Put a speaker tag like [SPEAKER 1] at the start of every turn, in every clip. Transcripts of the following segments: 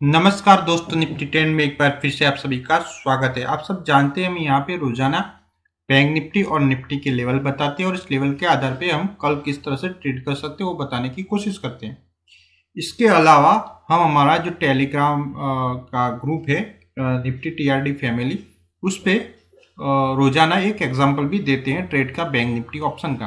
[SPEAKER 1] नमस्कार दोस्तों, निफ्टी 10 में एक बार फिर से आप सभी का स्वागत है। आप सब जानते हैं हम यहाँ पे रोजाना बैंक निफ्टी और निफ्टी के लेवल बताते हैं और इस लेवल के आधार पे हम कल किस तरह से ट्रेड कर सकते हैं वो बताने की कोशिश करते हैं। इसके अलावा हम हमारा जो टेलीग्राम का ग्रुप है निफ्टी टीआरडी फैमिली, उस पे रोजाना एक एग्जाम्पल भी देते हैं ट्रेड का बैंक निफ्टी ऑप्शन का।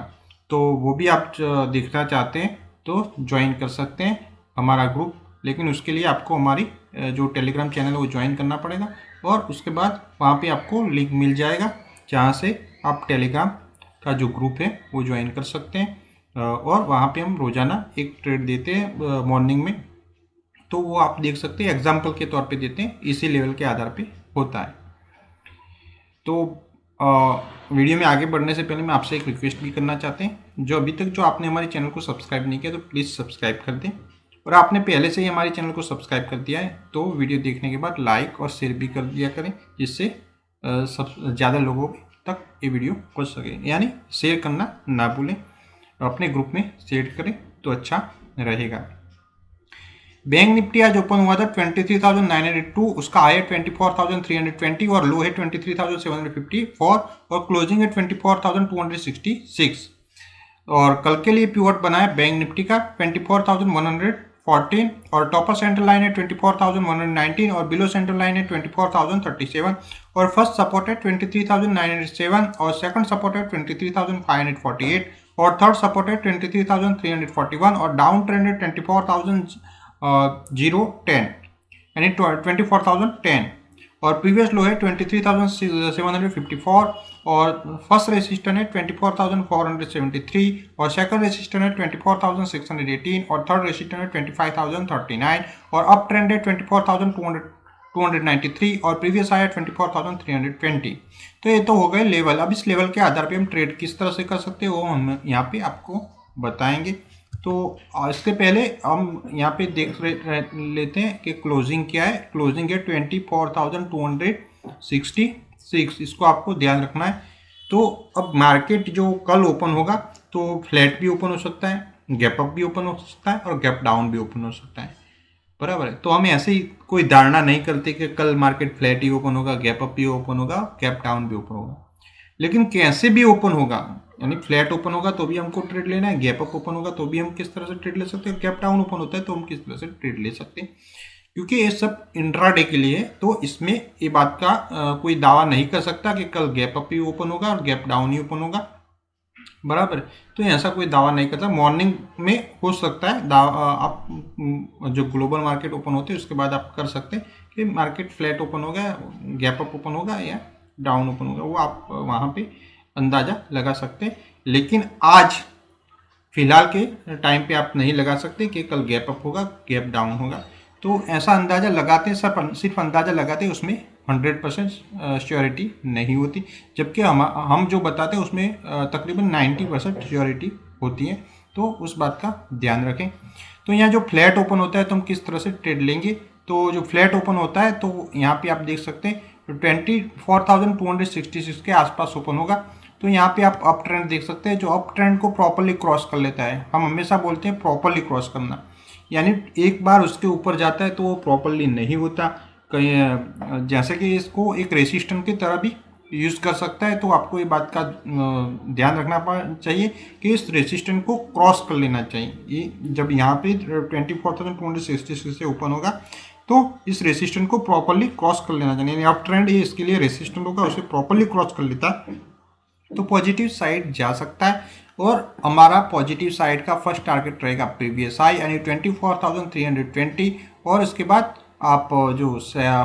[SPEAKER 1] तो वो भी आप देखना चाहते हैं तो ज्वाइन कर सकते हैं हमारा ग्रुप, लेकिन उसके लिए आपको हमारी जो टेलीग्राम चैनल है वो ज्वाइन करना पड़ेगा और उसके बाद वहाँ पे आपको लिंक मिल जाएगा जहाँ से आप टेलीग्राम का जो ग्रुप है वो ज्वाइन कर सकते हैं। और वहाँ पे हम रोज़ाना एक ट्रेड देते हैं मॉर्निंग में, तो वो आप देख सकते हैं, एग्जाम्पल के तौर पे देते हैं, इसी लेवल के आधार पे होता है। तो वीडियो में आगे बढ़ने से पहले मैं आपसे एक रिक्वेस्ट भी करना चाहते हैं, जो अभी तक जो आपने हमारे चैनल को सब्सक्राइब नहीं किया तो प्लीज़ सब्सक्राइब कर दें, और आपने पहले से ही हमारे चैनल को सब्सक्राइब कर दिया है तो वीडियो देखने के बाद लाइक और शेयर भी कर दिया करें, जिससे सब ज़्यादा लोगों तक ये वीडियो पहुँच सके। यानी शेयर करना ना भूलें, अपने ग्रुप में शेयर करें तो अच्छा रहेगा। बैंक निफ्टी आज ओपन हुआ था 23,902, उसका हाई है 24,320 और लो है 23,754 और क्लोजिंग है 24,266। और कल के लिए पिवट बना है बैंक निफ्टी का 24,114 और टॉपर सेंटर लाइन है 24,119 और बिलो सेंटर लाइन है 24,037 और फर्स्ट सपोर्ट है 23,907 और सेकंड सपोर्ट है 23,548 और थर्ड सपोर्ट है 23,341 और डाउन ट्रेंड है 24,010 यानी 24,010 और प्रीवियस लो है 23,754 और फर्स्ट रेसिस्टेंस है 24,473 और सेकंड रेसिस्टेंस है 24,618 और थर्ड रेसिस्टेंस है 25,039 और अप ट्रेंड है 24,293 और प्रीवियस आया 24,320। तो ये तो हो गए लेवल। अब इस लेवल के आधार पे हम ट्रेड किस तरह से कर सकते हैं वो हम यहाँ पे आपको बताएंगे। तो इसके पहले हम यहाँ पे देख लेते हैं कि क्लोजिंग क्या है। क्लोजिंग है 24,266, इसको आपको ध्यान रखना है। तो अब मार्केट जो कल ओपन होगा तो फ्लैट भी ओपन हो सकता है, गैप अप भी ओपन हो सकता है और गैप डाउन भी ओपन हो सकता है, बराबर है। तो हम ऐसे ही कोई धारणा नहीं करते कि कल मार्केट फ्लैट ही ओपन होगा, गैप अप भी ओपन होगा, गैप डाउन भी ओपन होगा। लेकिन कैसे भी ओपन होगा, यानी फ्लैट ओपन होगा तो भी हमको ट्रेड लेना है, गैप अप ओपन होगा तो भी हम किस तरह से ट्रेड ले सकते हैं, गैप डाउन ओपन होता है तो हम किस तरह से ट्रेड ले सकते हैं, क्योंकि ये सब इंट्राडे के लिए। तो इसमें ये बात का कोई दावा नहीं कर सकता कि कल गैप अप ही ओपन होगा और गैप डाउन ही ओपन होगा, बराबर। तो ऐसा कोई दावा नहीं करता। मॉर्निंग में हो सकता है दावा, आप जो ग्लोबल मार्केट ओपन होते हैं उसके बाद आप कर सकते हैं कि मार्केट फ्लैट ओपन होगा, गैप अप ओपन होगा या डाउन ओपन होगा, वो आप वहाँ पे अंदाज़ा लगा सकते हैं। लेकिन आज फिलहाल के टाइम पे आप नहीं लगा सकते कि कल गैप अप होगा, गैप डाउन होगा। तो ऐसा अंदाज़ा लगाते हैं, सिर्फ अंदाज़ा लगाते हैं, उसमें 100% श्योरिटी नहीं होती, जबकि हम जो बताते हैं उसमें तकरीबन 90% श्योरिटी होती है। तो उस बात का ध्यान रखें। तो यहाँ जो फ्लैट ओपन होता है तो हम किस तरह से ट्रेड लेंगे। तो जो फ्लैट ओपन होता है तो यहाँ पे आप देख सकते हैं 24,266 के आसपास ओपन होगा। तो यहाँ पे आप अप ट्रेंड देख सकते हैं, जो अप ट्रेंड को प्रॉपरली क्रॉस कर लेता है। हम हमेशा बोलते हैं प्रॉपरली क्रॉस करना, यानी एक बार उसके ऊपर जाता है तो वो प्रॉपरली नहीं होता, कहीं जैसे कि इसको एक रेसिस्टेंट की तरह भी यूज़ कर सकता है। तो आपको ये बात का ध्यान रखना चाहिए कि इस रेसिस्टेंट को क्रॉस कर लेना चाहिए। ये जब यहाँ पे 24,266 से ओपन होगा तो इस रेसिस्टेंट को प्रॉपरली क्रॉस कर लेना चाहिए, यानी अप ट्रेंड ये इसके लिए रेसिस्टेंट होगा, उसे प्रॉपरली क्रॉस कर लेता है तो पॉजिटिव साइड जा सकता है। और हमारा पॉजिटिव साइड का फर्स्ट टारगेट रहेगा प्रीवियस हाई यानी 24,320 और इसके बाद आप जो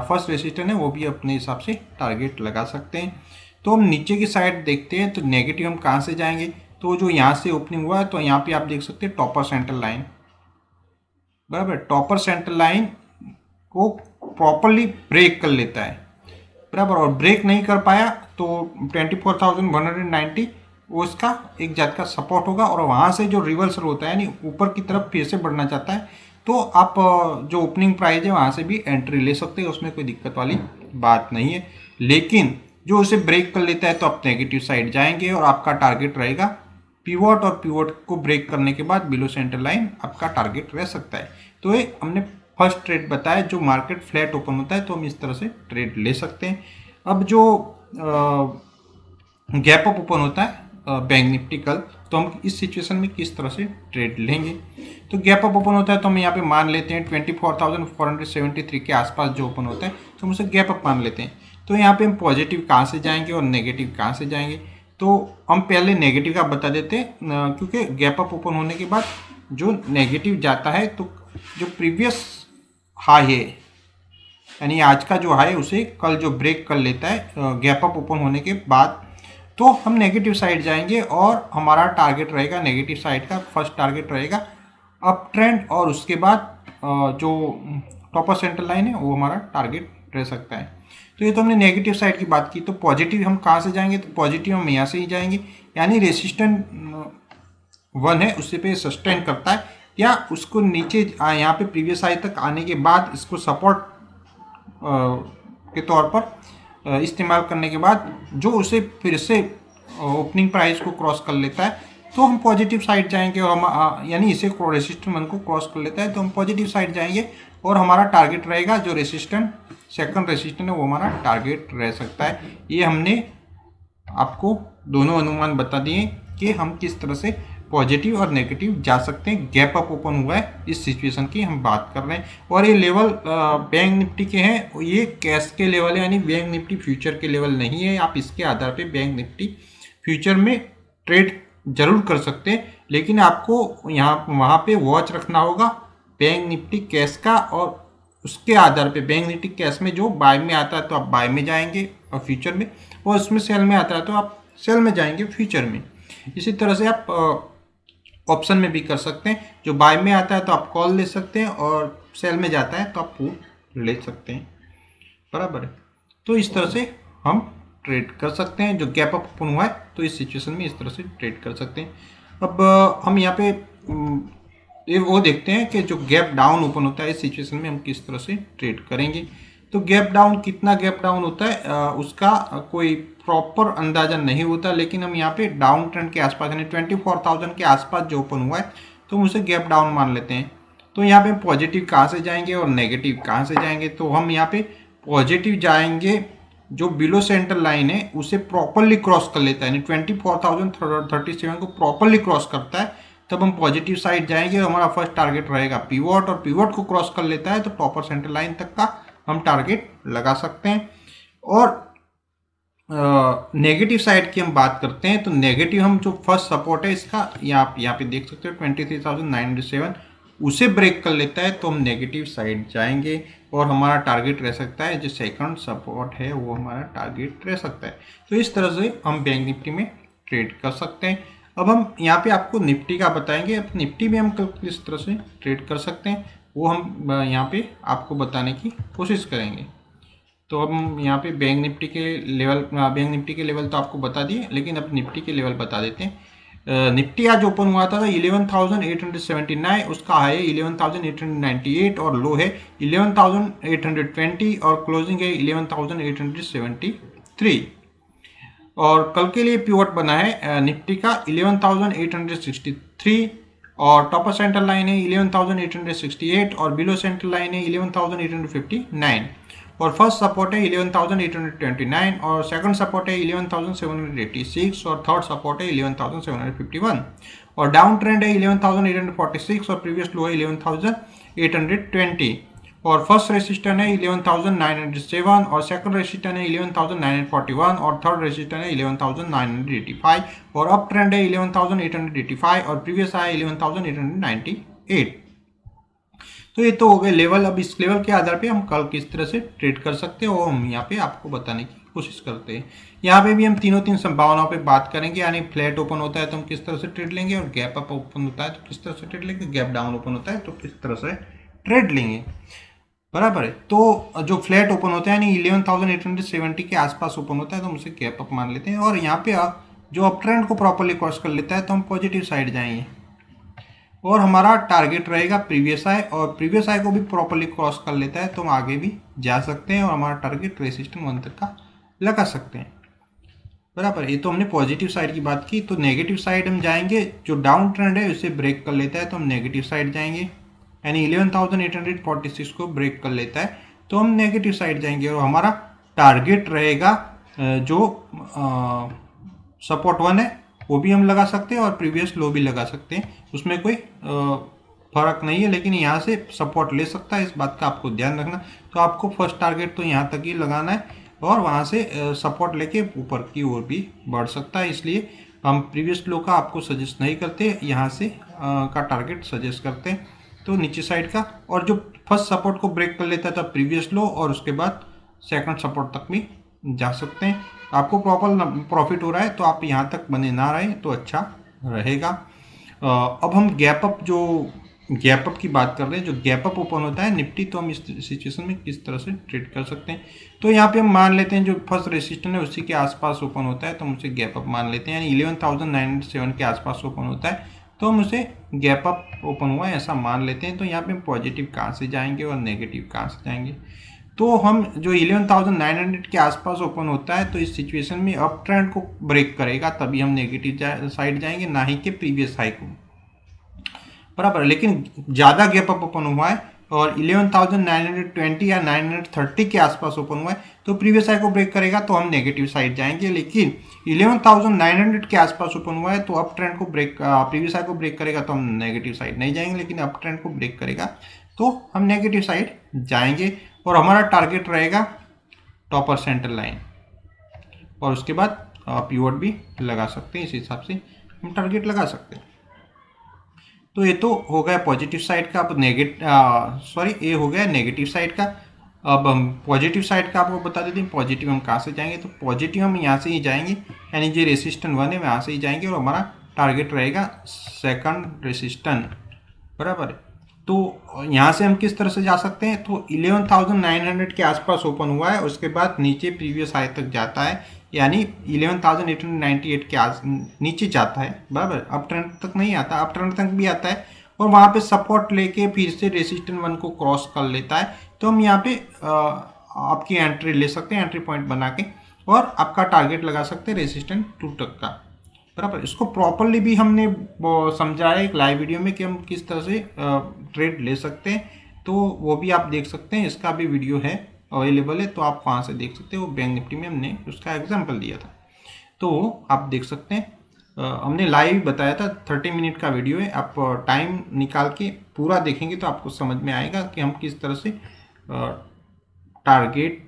[SPEAKER 1] फर्स्ट रेसिस्टेंट है वो भी अपने हिसाब से टारगेट लगा सकते हैं। तो हम नीचे की साइड देखते हैं तो नेगेटिव हम कहाँ से जाएंगे। तो जो यहाँ से ओपनिंग हुआ है तो यहाँ पे आप देख सकते हैं टॉपर सेंटर लाइन, बराबर। टॉपर सेंटर लाइन को प्रॉपरली ब्रेक कर लेता है, बराबर, और ब्रेक नहीं कर पाया तो 24,190 वो इसका एक जात का सपोर्ट होगा और वहाँ से जो रिवर्सल होता है यानी ऊपर की तरफ फिर से बढ़ना चाहता है तो आप जो ओपनिंग प्राइस है वहाँ से भी एंट्री ले सकते हैं, उसमें कोई दिक्कत वाली बात नहीं है। लेकिन जो उसे ब्रेक कर लेता है तो आप नेगेटिव साइड जाएंगे और आपका टारगेट रहेगा पिवट, और पिवट को ब्रेक करने के बाद बिलो सेंटर लाइन आपका टारगेट रह सकता है। तो ये हमने फर्स्ट ट्रेड बताया, जो मार्केट फ्लैट ओपन होता है तो हम इस तरह से ट्रेड ले सकते हैं। अब जो गैप अप ओपन होता है बैंक निफ्टी कल, तो हम इस सिचुएशन में किस तरह से ट्रेड लेंगे। तो गैप अप ओपन होता है तो हम यहाँ पे मान लेते हैं 24,473 के आसपास जो ओपन होता है तो हम उसे गैप अप मान लेते हैं। तो यहाँ पे हम पॉजिटिव कहाँ से जाएंगे और नेगेटिव कहाँ से जाएंगे, तो हम पहले नेगेटिव का बता देते हैं, क्योंकि गैप अप ओपन होने के बाद जो नेगेटिव जाता है तो जो प्रीवियस हाई है, यानी आज का जो हाई उसे कल जो ब्रेक कर लेता है गैप अप ओपन होने के बाद, तो हम नेगेटिव साइड जाएंगे और हमारा टारगेट रहेगा नेगेटिव साइड का। फर्स्ट टारगेट रहेगा अप ट्रेंड और उसके बाद जो टॉपर सेंटर लाइन है वो हमारा टारगेट रह सकता है। तो ये तो हमने नेगेटिव साइड की बात की। तो पॉजिटिव हम कहाँ से जाएंगे, तो पॉजिटिव हम यहाँ से ही जाएंगे, यानी रेसिस्टेंट 1 है उससे पे सस्टेन करता है या उसको नीचे यहाँ पे प्रीवियस हाई तक आने के बाद इसको सपोर्ट के तौर पर इस्तेमाल करने के बाद जो उसे फिर से ओपनिंग प्राइस को क्रॉस कर लेता है तो हम पॉजिटिव साइड जाएंगे। और हम यानी इसे रेसिस्टेंट 1 को क्रॉस कर लेता है तो हम पॉजिटिव साइड जाएंगे और हमारा टारगेट रहेगा जो रेसिस्टेंट सेकंड रेसिस्टेंट है वो हमारा टारगेट रह सकता है। ये हमने आपको दोनों अनुमान बता दिए कि हम किस तरह से पॉजिटिव और नेगेटिव जा सकते हैं। गैप अप ओपन हुआ है, इस सिचुएशन की हम बात कर रहे हैं। और ये लेवल बैंक निफ्टी के हैं, ये कैश के लेवल है, यानी बैंक निफ्टी फ्यूचर के लेवल नहीं है। आप इसके आधार पे बैंक निफ्टी फ्यूचर में ट्रेड जरूर कर सकते हैं, लेकिन आपको यहाँ वहाँ पे वॉच रखना होगा बैंक निफ्टी कैश का, और उसके आधार पे बैंक निफ्टी कैश में जो बाय में आता है तो आप बाय में जाएंगे और फ्यूचर में, और उसमें सेल में आता है तो आप सेल में जाएंगे फ्यूचर में। इसी तरह से आप ऑप्शन में भी कर सकते हैं, जो बाय में आता है तो आप कॉल ले सकते हैं और सेल में जाता है तो आप पुट ले सकते हैं, बराबर है। तो इस तरह से हम ट्रेड कर सकते हैं। जो गैप अप ओपन हुआ है तो इस सिचुएशन में इस तरह से ट्रेड कर सकते हैं। अब हम यहाँ पे ये वो देखते हैं कि जो गैप डाउन ओपन होता है इस सिचुएशन में हम किस तरह से ट्रेड करेंगे। तो गैप डाउन कितना गैप डाउन होता है उसका कोई प्रॉपर अंदाजा नहीं होता, लेकिन हम यहाँ पे डाउन ट्रेंड के आसपास यानी 24,000 के आसपास जो ओपन हुआ है तो हम उसे गैप डाउन मान लेते हैं। तो यहाँ पे पॉजिटिव कहाँ से जाएंगे और नेगेटिव कहाँ से जाएंगे, तो हम यहाँ पे पॉजिटिव जाएंगे जो बिलो सेंटर लाइन है उसे प्रॉपरली क्रॉस कर लेता है, यानी 24,037 को प्रॉपरली क्रॉस करता है तब हम पॉजिटिव साइड जाएंगे। और हमारा फर्स्ट टारगेट रहेगा पिवट, और पिवट को क्रॉस कर लेता है तो टॉपर सेंटर लाइन तक का हम टारगेट लगा सकते हैं। और नेगेटिव साइड की हम बात करते हैं तो नेगेटिव हम जो फर्स्ट सपोर्ट है इसका यहाँ पे देख सकते हो 23,907 उसे ब्रेक कर लेता है तो हम नेगेटिव साइड जाएंगे और हमारा टारगेट रह सकता है जो सेकंड सपोर्ट है वो हमारा टारगेट रह सकता है। तो इस तरह से हम बैंक निफ्टी में ट्रेड कर सकते हैं। अब हम यहाँ पे आपको निफ्टी का बताएंगे। अब निफ्टी में हम किस तरह से ट्रेड कर सकते हैं वो हम यहाँ पे आपको बताने की कोशिश करेंगे। तो हम यहाँ पे बैंक निफ्टी के लेवल तो आपको बता दिए, लेकिन अब निफ्टी के लेवल बता देते हैं। निफ्टी आज ओपन हुआ था 11,879, उसका हाई है 11,898 और लो है 11,820 और क्लोजिंग है 11,873। और कल के लिए पिवट बना है निफ्टी का 11,863 और टॉपर सेंटर लाइन है 11,868 और बिलो सेंटर लाइन है 11,859 और फर्स्ट सपोर्ट है 11,829 और सेकंड सपोर्ट है 11,786 और थर्ड सपोर्ट है 11,751 और डाउन ट्रेंड है 11,846 और प्रीवियस लो है 11,820 और फर्स्ट रेसिस्टेंस है 11,907 और सेकंड रेसिस्टेंस है 11,941 और थर्ड रेसिस्टेंस है 11,985 और अप ट्रेंड है 11,885 और प्रीवियस है 11,898। तो ये तो हो गए लेवल। अब इस लेवल के आधार पे हम कल किस तरह से ट्रेड कर सकते हैं वो हम यहाँ पे आपको बताने की कोशिश करते हैं। यहाँ पे भी हम तीन संभावनाओं पे बात करेंगे, यानी फ्लैट ओपन होता है तो हम किस तरह से ट्रेड लेंगे और गैप अप ओपन होता है तो किस तरह से ट्रेड लेंगे, गैप डाउन ओपन होता है तो किस तरह से ट्रेड लेंगे, बराबर है। तो जो फ्लैट ओपन होता है यानी 11,870 के आसपास ओपन होता है तो हम उसे गैप अप मान लेते हैं। और यहाँ पे जो अप ट्रेंड को प्रॉपरली क्रॉस कर लेता है तो हम पॉजिटिव साइड जाएंगे और हमारा टारगेट रहेगा प्रीवियस हाई, और प्रीवियस हाई को भी प्रॉपरली क्रॉस कर लेता है तो हम आगे भी जा सकते हैं और हमारा टारगेट रेसिस्टेंस 1 तक का लगा सकते हैं, बराबर। ये तो हमने पॉजिटिव साइड की बात की। तो नेगेटिव साइड हम जाएंगे, जो डाउन ट्रेंड है उसे ब्रेक कर लेता है तो हम नेगेटिव साइड जाएंगे यानी 11,846 को ब्रेक कर लेता है तो हम नेगेटिव साइड जाएंगे और हमारा टारगेट रहेगा जो सपोर्ट 1 है वो भी हम लगा सकते हैं और प्रीवियस लो भी लगा सकते हैं, उसमें कोई फर्क नहीं है, लेकिन यहाँ से सपोर्ट ले सकता है, इस बात का आपको ध्यान रखना। तो आपको फर्स्ट टारगेट तो यहाँ तक ही लगाना है और वहाँ से सपोर्ट लेके ऊपर की ओर भी बढ़ सकता है, इसलिए हम प्रीवियस लो का आपको सजेस्ट नहीं करते, यहाँ से का टारगेट सजेस्ट करते हैं। तो नीचे साइड का, और जो फर्स्ट सपोर्ट को ब्रेक कर लेता है तब प्रीवियस लो और उसके बाद सेकंड सपोर्ट तक भी जा सकते हैं। आपको प्रॉपर प्रॉफिट हो रहा है तो आप यहाँ तक बने ना रहे तो अच्छा रहेगा। अब हम गैप अप की बात कर रहे हैं। जो गैप अप ओपन होता है निफ्टी, तो हम इस सिचुएशन में किस तरह से ट्रेड कर सकते हैं। तो यहाँ पे हम मान लेते हैं जो फर्स्ट रेजिस्टेंस है उसी के आसपास ओपन होता है तो हम उसे गैप अप मान लेते हैं, यानी 11,907 के आसपास ओपन होता है तो हम उसे गैप अप ओपन हुआ है ऐसा मान लेते हैं। तो यहाँ पे हम पॉजिटिव कहाँ से जाएंगे और नेगेटिव कहाँ से जाएंगे। तो हम जो 11,900 के आसपास ओपन होता है तो इस सिचुएशन में अप ट्रेंड को ब्रेक करेगा तभी हम नेगेटिव साइड जाएंगे, ना ही कि प्रीवियस हाई को, बराबर। लेकिन ज़्यादा गैप अप ओपन हुआ है और 11,920 या 930 के आसपास ओपन हुआ है तो प्रीवियस हाई को ब्रेक करेगा तो हम नेगेटिव साइड जाएंगे। लेकिन 11,900 के आसपास ओपन हुआ है तो अप ट्रेंड को ब्रेक, प्रीवियस हाई को ब्रेक करेगा तो हम नेगेटिव साइड नहीं जाएंगे, लेकिन अप ट्रेंड को ब्रेक करेगा तो हम नेगेटिव साइड जाएंगे। और हमारा टारगेट रहेगा टॉपर सेंटर लाइन, और उसके बाद पीवोट भी लगा सकते हैं, इस हिसाब से हम टारगेट लगा सकते हैं। तो ये तो हो गया पॉजिटिव साइड का। अब ये हो गया नेगेटिव साइड का। अब हम पॉजिटिव साइड का आपको बता देते हैं। पॉजिटिव हम कहाँ से जाएंगे, तो पॉजिटिव हम यहाँ से ही जाएंगे, यानी जो रेसिस्टेंट 1 है यहाँ से ही जाएंगे और हमारा टारगेट रहेगा सेकंड रेसिस्टेंट, बराबर। तो यहाँ से हम किस तरह से जा सकते हैं, तो 11,900 के आसपास ओपन हुआ है, उसके बाद नीचे प्रीवियस हाई तक जाता है, यानी 11,898 के नीचे जाता है, बराबर। अप ट्रेंड तक नहीं आता, अप ट्रेंड तक भी आता है और वहाँ पे सपोर्ट लेके फिर से रेसिस्टेंट 1 को क्रॉस कर लेता है। तो हम यहाँ पे आपकी एंट्री ले सकते हैं, एंट्री पॉइंट बना के, और आपका टारगेट लगा सकते हैं रेसिस्टेंट 2 तक का, बराबर। इसको प्रॉपरली भी हमने समझाया एक लाइव वीडियो में कि हम किस तरह से ट्रेड ले सकते हैं, तो वो भी आप देख सकते हैं, इसका भी वीडियो है अवेलेबल है, तो आप वहाँ से देख सकते हैं। वो बैंक निफ्टी में हमने उसका एग्जांपल दिया था, तो आप देख सकते हैं। हमने लाइव बताया था, 30 मिनट का वीडियो है, आप टाइम निकाल के पूरा देखेंगे तो आपको समझ में आएगा कि हम किस तरह से टारगेट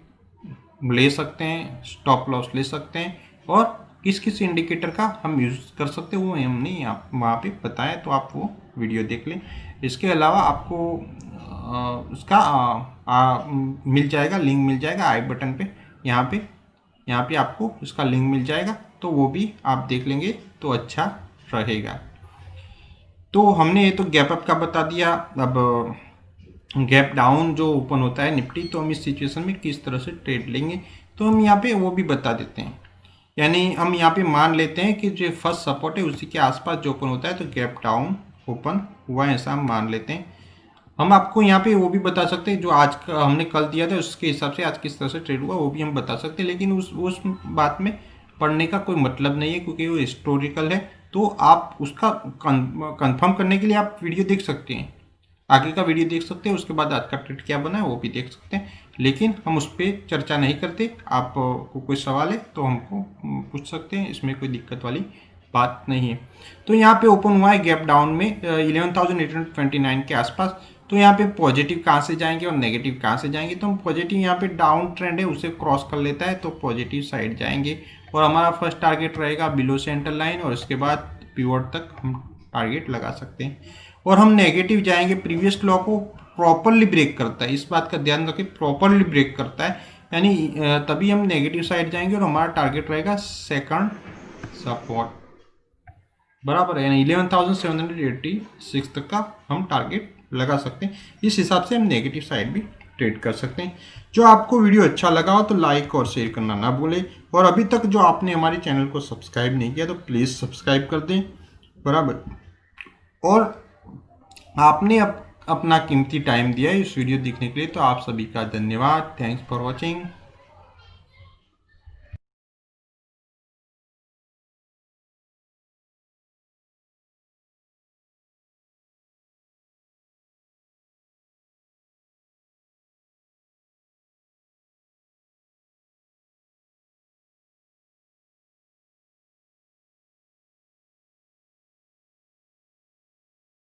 [SPEAKER 1] ले सकते हैं, स्टॉप लॉस ले सकते हैं, और किस किस इंडिकेटर का हम यूज़ कर सकते हैं वो हमने यहाँ वहाँ पे बताया, तो आप वो वीडियो देख लें। इसके अलावा आपको उसका मिल जाएगा, लिंक मिल जाएगा आई बटन पे, यहाँ पे आपको उसका लिंक मिल जाएगा, तो वो भी आप देख लेंगे तो अच्छा रहेगा। तो हमने ये तो गैप अप का बता दिया। अब गैप डाउन जो ओपन होता है निफ्टी, तो हम इस सिचुएशन में किस तरह से ट्रेड लेंगे, तो हम यहाँ पे वो भी बता देते हैं। यानी हम यहाँ पे मान लेते हैं कि जो फर्स्ट सपोर्ट है उसी के आसपास जो ओपन होता है तो गैप डाउन ओपन हुआ है, ऐसा हम मान लेते हैं। हम आपको यहाँ पे वो भी बता सकते हैं जो आज का हमने कल दिया था उसके हिसाब से आज किस तरह से ट्रेड हुआ वो भी हम बता सकते हैं, लेकिन उस बात में पढ़ने का कोई मतलब नहीं है क्योंकि वो हिस्टोरिकल है। तो आप उसका कंफर्म करने के लिए आप वीडियो देख सकते हैं, आगे का वीडियो देख सकते हैं, उसके बाद आज का ट्रेड क्या बना है वो भी देख सकते हैं, लेकिन हम उस पर चर्चा नहीं करते। आपको कोई सवाल है तो हमको पूछ सकते हैं, इसमें कोई दिक्कत वाली बात नहीं है। तो यहाँ पे ओपन हुआ है गैप डाउन में 11,829 के आसपास। तो यहाँ पे पॉजिटिव कहाँ से जाएंगे और नेगेटिव कहाँ से जाएंगे, तो हम पॉजिटिव यहाँ पे डाउन ट्रेंड है उसे क्रॉस कर लेता है तो पॉजिटिव साइड जाएंगे, और हमारा फर्स्ट टारगेट रहेगा बिलो सेंटर लाइन, और उसके बाद पिवट तक हम टारगेट लगा सकते हैं। और हम नेगेटिव जाएंगे, प्रीवियस लो को प्रॉपरली ब्रेक करता है, इस बात का ध्यान रखें, प्रॉपरली ब्रेक करता है, यानी तभी हम नेगेटिव साइड जाएंगे और हमारा टारगेट रहेगा सेकंड सपोर्ट, बराबर है, यानी 11,786 तक का हम टारगेट लगा सकते हैं। इस हिसाब से हम नेगेटिव साइड भी ट्रेड कर सकते हैं। जो आपको वीडियो अच्छा लगा हो तो लाइक और शेयर करना ना भूलें, और अभी तक जो आपने हमारे चैनल को सब्सक्राइब नहीं किया तो प्लीज़ सब्सक्राइब कर दें, बराबर। और आपने अपना कीमती टाइम दिया है इस वीडियो देखने के लिए, तो आप सभी का धन्यवाद। Thanks for watching.